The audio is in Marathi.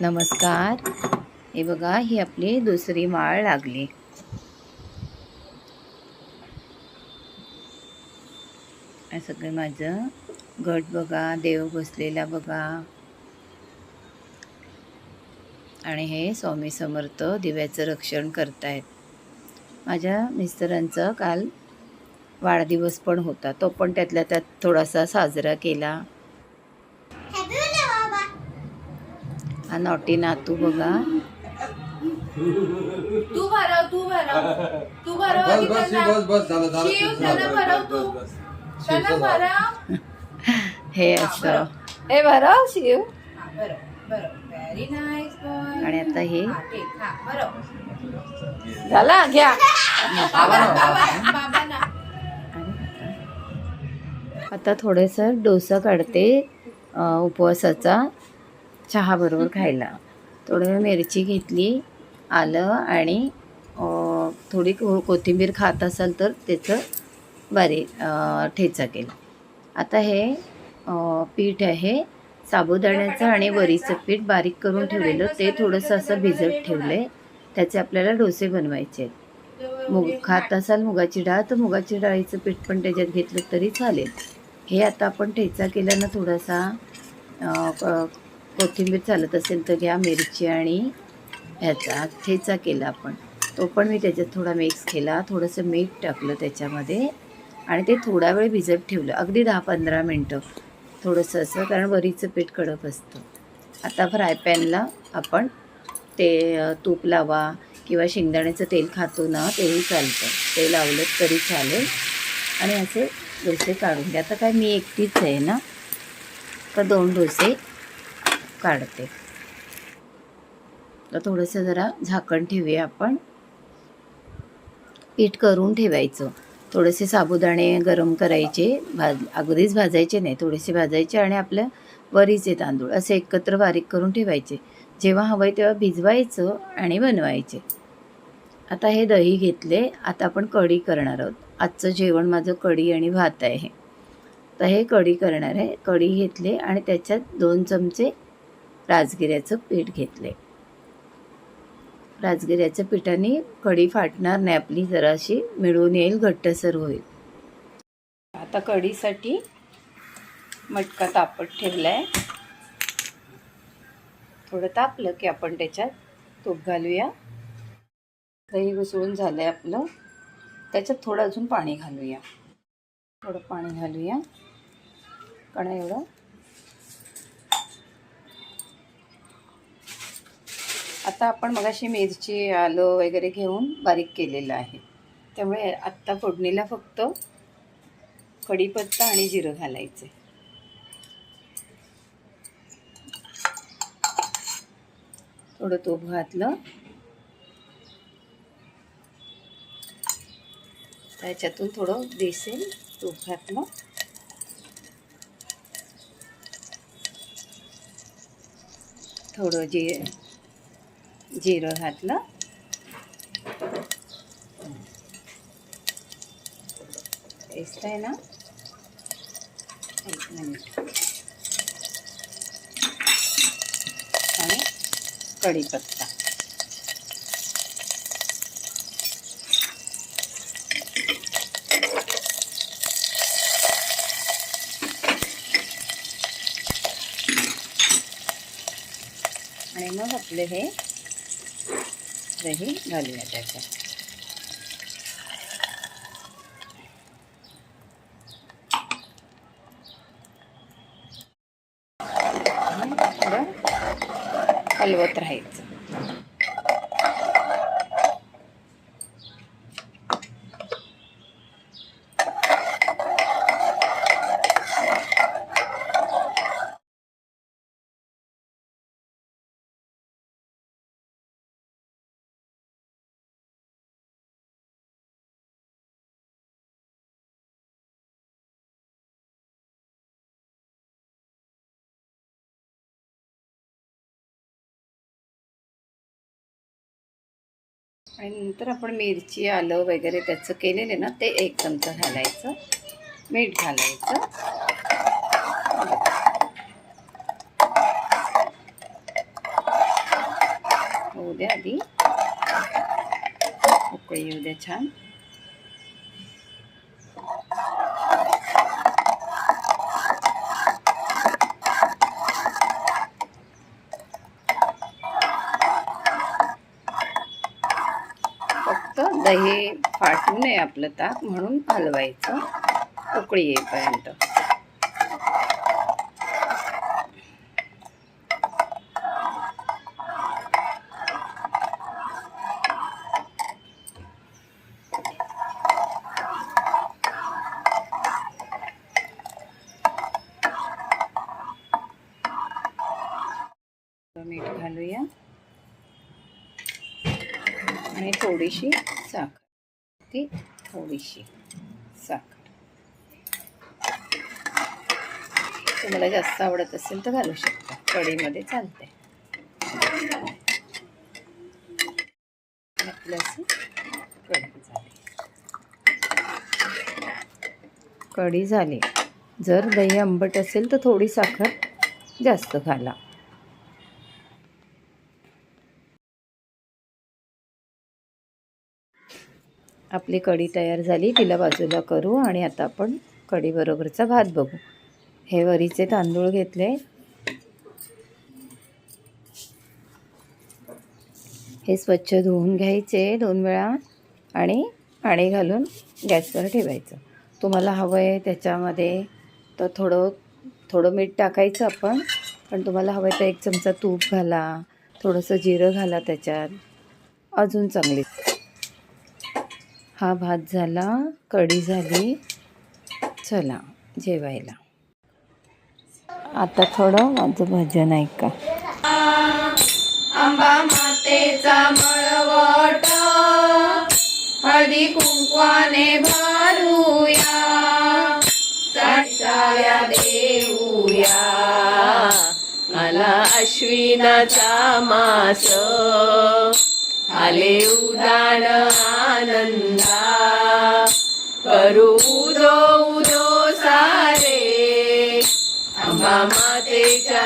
नमस्कार. हे बघा, ही आपली दुसरी माळ लागली. हे सगळं माझं गट बघा, देव बसलेला बघा. आणि हे स्वामी समर्थ दिव्याचं रक्षण करतायत. माझ्या मिस्टरांचा काल वाढदिवस पण होता, तो पण त्यातल्या त्यात थोडासा साजरा केला. हा नॉटी नातू बघा. तू भरव तू भरव तू भरव बस शिव त्याला भरव तू त्याला भरव. हे असं हे भरव शिव. भरव भरव व्हेरी नाईस बॉय. आणि आता हे भरव झाला घ्या. बाबांना आता थोडंसं डोसा काढते उपवासाचा चहा बरोबर खायला. थोडं मिरची घेतली, आलं आणि थोडी कोथिंबीर खात असाल तर त्याचं बारीक ठेचा केला. आता हे पीठ आहे साबुदाण्याचं आणि वरीचं पीठ बारीक करून ठेवलेलं, ते थोडंसं असं भिजत ठेवलं आहे. त्याचे आपल्याला डोसे बनवायचे आहेत. खात असाल मुगाची डाळ तर मुगाची डाळीचं पीठ पण त्याच्यात घेतलं तरी चालेल. हे आता आपण ठेचा केला ना, थोडासा कोथिंबीर चालत असेल तर घ्या, मिरची आणि ह्याचा ठेचा केला आपण, तो पण मी त्याच्यात थोडा मिक्स केला. थोडंसं मीठ टाकलं त्याच्यामध्ये आणि ते थोडा वेळ भिजत ठेवलं, अगदी 10-15 मिनटं थोडंसं असं, कारण वरीचं पीठ कडक असतं. आता फ्राय पॅनला आपण ते तूप लावा किंवा शेंगदाण्याचं तेल खातो ना तेही चालतं, ते लावलं तरी चालेल. आणि असे डोसे काढून घ्या. आता काय मी एकटीच आहे ना, तर 2 डोसे काढते. तर थोडंसं जरा झाकण ठेवूया आपण. पीठ करून ठेवायचं. थोडेसे साबुदाणे गरम करायचे, अगदीच भाजायचे नाही, थोडेसे भाजायचे आणि आपल्या वरीचे तांदूळ असे एकत्र बारीक करून ठेवायचे. जेव्हा हवं आहे तेव्हा भिजवायचं आणि बनवायचे. आता हे दही घेतले. आता आपण कढी करणार आहोत. आजचं जेवण माझं कढी आणि भात आहे. तर हे कढी करणार आहे. कढी घेतले आणि त्याच्यात 2 चमचे राजगिऱ्याचं पीठ घेतले. राजगिऱ्याच्या पिठाने कढी फाटणार नाही, आपली जराशी मिळून येईल, घट्टसर होईल. आता कढीसाठी मटका तापत ठेवला आहे. थोडं तापलं की आपण त्याच्यात तूप घालूया. दही घुसळून झालं आहे आपलं. त्याच्यात थोडं अजून पाणी घालूया. थोडं पाणी घालूया कारण एवढं. आता आपण मगाशी मिरची आलं वगैरे घेऊन बारीक केलेलं आहे, त्यामुळे आत्ता फोडणीला फक्त कढीपत्ता आणि जिरं घालायचे. थोडं तूप घातलं, त्याच्यातून थोडं दिसेल तूप घातलं. थोडं जिरं घातलं. टेस्ट आहे ना, एक मिनिट. आणि कढीपत्ता. आणि मग आपले हे दही घालूया त्याच्यात. थोडं हलवत राहायचं. आणि नंतर आपण मिरची आलं वगैरे त्याचं केलेलं ना, ते 1 चमचा घालायचं. मीठ घालायचं. होऊ द्या आधी, उकळी येऊ द्या छान. फक्त दही फाटू नये आपलं ताक म्हणून हलवायचं उकळी येईपर्यंत. मीठ घालूया आणि थोडीशी साखर, ती थोडीशी साखर. तुम्हाला जास्त आवडत असेल तर घालू शकता, कढीमध्ये चालते. कढी झाली. जर दही आंबट असेल तर थोडी साखर जास्त घाला. आपली कढी तयार झाली, तिला बाजूला करू आणि आता आपण कढी बरोबरचा भात बघू. हे वरीचे तांदूळ घेतले, हे स्वच्छ धुवून घ्यायचे 2 वेळा आणि पाणी घालून गॅसवर ठेवायचं. तुम्हाला हवं आहे त्याच्यामध्ये तर थोडं मीठ टाकायचं आपण, पण तुम्हाला हवं आहे तर 1 चमचा तूप घाला, थोडंसं जिरं घाला त्याच्यात, अजून चांगली. हा भात झाला, कढी झाली. चला जेवायला. आता थोडं माझं भजन ऐका. अंबा मातेचा मळवट हळदी कुंकवाने भरूया, साड्या देऊया. आला अश्विनाचा मास, आले उदाण आनंदा. करू उदो उदो सारे अंबा मातेच्या